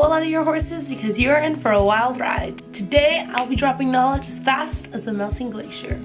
hold on to your horses because you're in for a wild ride. Today, I'll be dropping knowledge as fast as a melting glacier.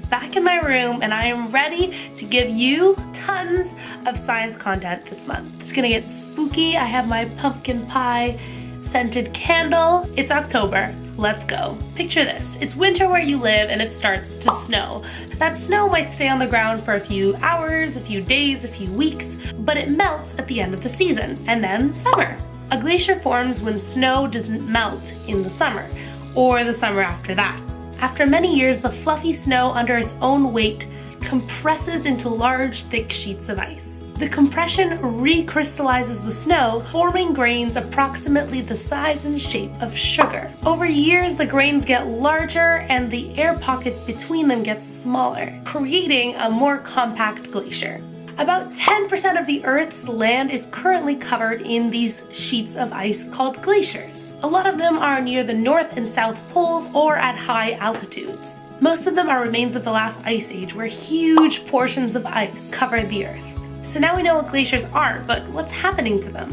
Back in my room, and I am ready to give you tons of science content this month. It's gonna get spooky. I have my pumpkin pie scented candle. It's October. Let's go. Picture this. It's winter where you live and it starts to snow. That snow might stay on the ground for a few hours, a few days, a few weeks, but it melts at the end of the season, and then summer. A glacier forms when snow doesn't melt in the summer, or the summer after that. After many years, the fluffy snow under its own weight compresses into large, thick sheets of ice. The compression recrystallizes the snow, forming grains approximately the size and shape of sugar. Over years, the grains get larger and the air pockets between them get smaller, creating a more compact glacier. About 10% of the Earth's land is currently covered in these sheets of ice called glaciers. A lot of them are near the North and South poles or at high altitudes. Most of them are remains of the last ice age, where huge portions of ice covered the Earth. So now we know what glaciers are, but what's happening to them?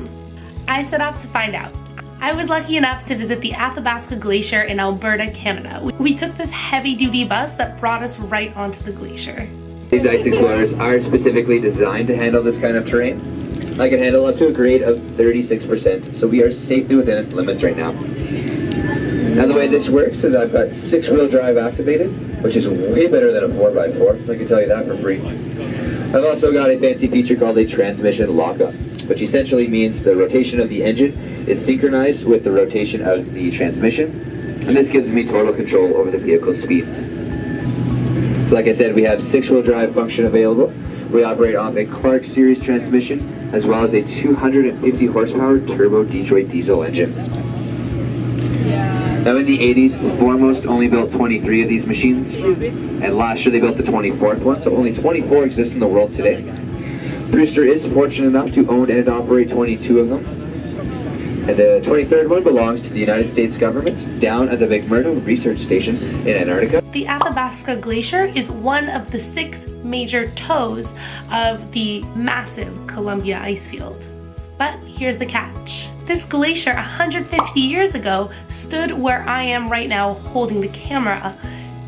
I set off to find out. I was lucky enough to visit the Athabasca Glacier in Alberta, Canada. We took this heavy-duty bus that brought us right onto the glacier. These ice explorers are specifically designed to handle this kind of terrain. I can handle up to a grade of 36%, so we are safely within its limits right now. Now the way this works is I've got 6-wheel drive activated, which is way better than a 4x4, I can tell you that for free. I've also got a fancy feature called a transmission lockup, which essentially means the rotation of the engine is synchronized with the rotation of the transmission, and this gives me total control over the vehicle's speed. So like I said, we have 6-wheel drive function available. We operate off a Clark series transmission, as well as a 250 horsepower turbo Detroit diesel engine. Now in the 80s, Foremost only built 23 of these machines, and last year they built the 24th one, so only 24 exist in the world today. Brewster is fortunate enough to own and operate 22 of them. And the 23rd one belongs to the United States government down at the McMurdo Research Station in Antarctica. The Athabasca Glacier is one of the 6 major toes of the massive Columbia ice field. But here's the catch. This glacier 150 years ago stood where I am right now holding the camera,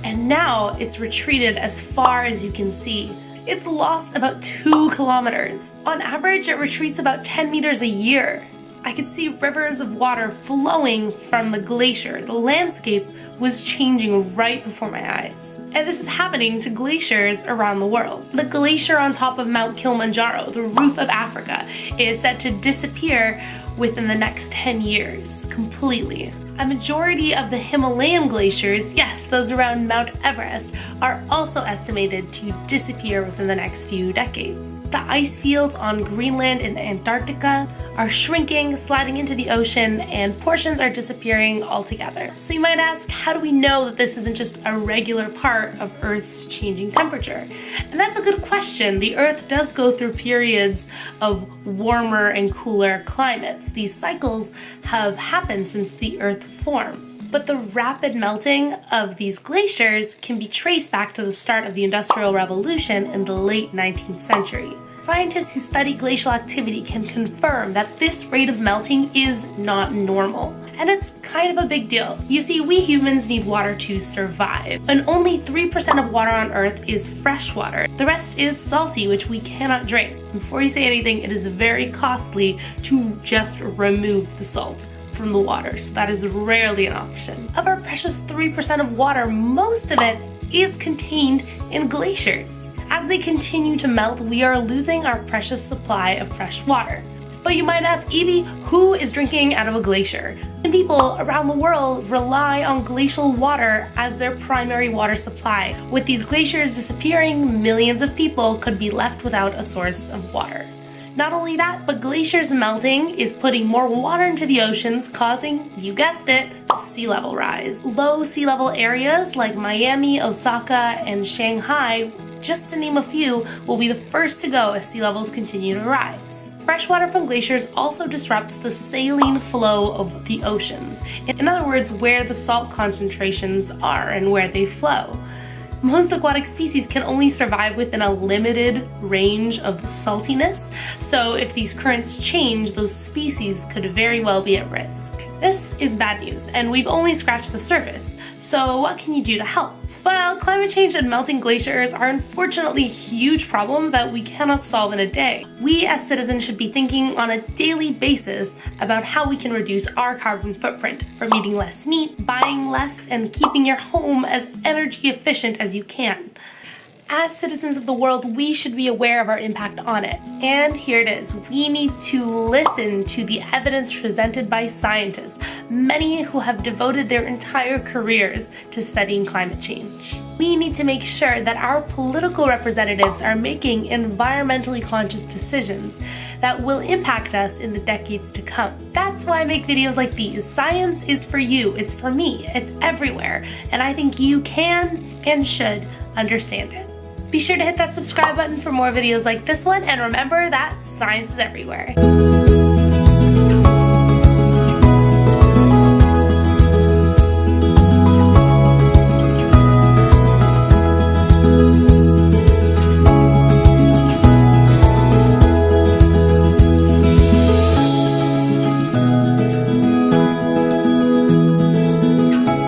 and now it's retreated as far as you can see. It's lost about 2 kilometers. On average, it retreats about 10 meters a year. I could see rivers of water flowing from the glacier. The landscape was changing right before my eyes. And this is happening to glaciers around the world. The glacier on top of Mount Kilimanjaro, the roof of Africa, is set to disappear within the next 10 years, completely. A majority of the Himalayan glaciers, yes, those around Mount Everest, are also estimated to disappear within the next few decades. The ice fields on Greenland and Antarctica are shrinking, sliding into the ocean, and portions are disappearing altogether. So you might ask, how do we know that this isn't just a regular part of Earth's changing temperature? And that's a good question. The Earth does go through periods of warmer and cooler climates. These cycles have happened since the Earth formed. But the rapid melting of these glaciers can be traced back to the start of the Industrial Revolution in the late 19th century. Scientists who study glacial activity can confirm that this rate of melting is not normal. And it's kind of a big deal. You see, we humans need water to survive, and only 3% of water on Earth is fresh water. The rest is salty, which we cannot drink. Before you say anything, it is very costly to just remove the salt from the water, so that is rarely an option. Of our precious 3% of water, most of it is contained in glaciers. As they continue to melt, we are losing our precious supply of fresh water. But you might ask, Evie, who is drinking out of a glacier? And people around the world rely on glacial water as their primary water supply. With these glaciers disappearing, millions of people could be left without a source of water. Not only that, but glaciers melting is putting more water into the oceans, causing, you guessed it, sea level rise. Low sea level areas like Miami, Osaka, and Shanghai just to name a few, will be the first to go as sea levels continue to rise. Freshwater from glaciers also disrupts the saline flow of the oceans. In other words, where the salt concentrations are and where they flow. Most aquatic species can only survive within a limited range of saltiness, so if these currents change, those species could very well be at risk. This is bad news, and we've only scratched the surface, so what can you do to help? Well, climate change and melting glaciers are unfortunately a huge problem that we cannot solve in a day. We as citizens should be thinking on a daily basis about how we can reduce our carbon footprint, from eating less meat, buying less, and keeping your home as energy efficient as you can. As citizens of the world, we should be aware of our impact on it. And here it is. We need to listen to the evidence presented by scientists, many who have devoted their entire careers to studying climate change. We need to make sure that our political representatives are making environmentally conscious decisions that will impact us in the decades to come. That's why I make videos like these. Science is for you, it's for me, it's everywhere, and I think you can and should understand it. Be sure to hit that subscribe button for more videos like this one, and remember that science is everywhere.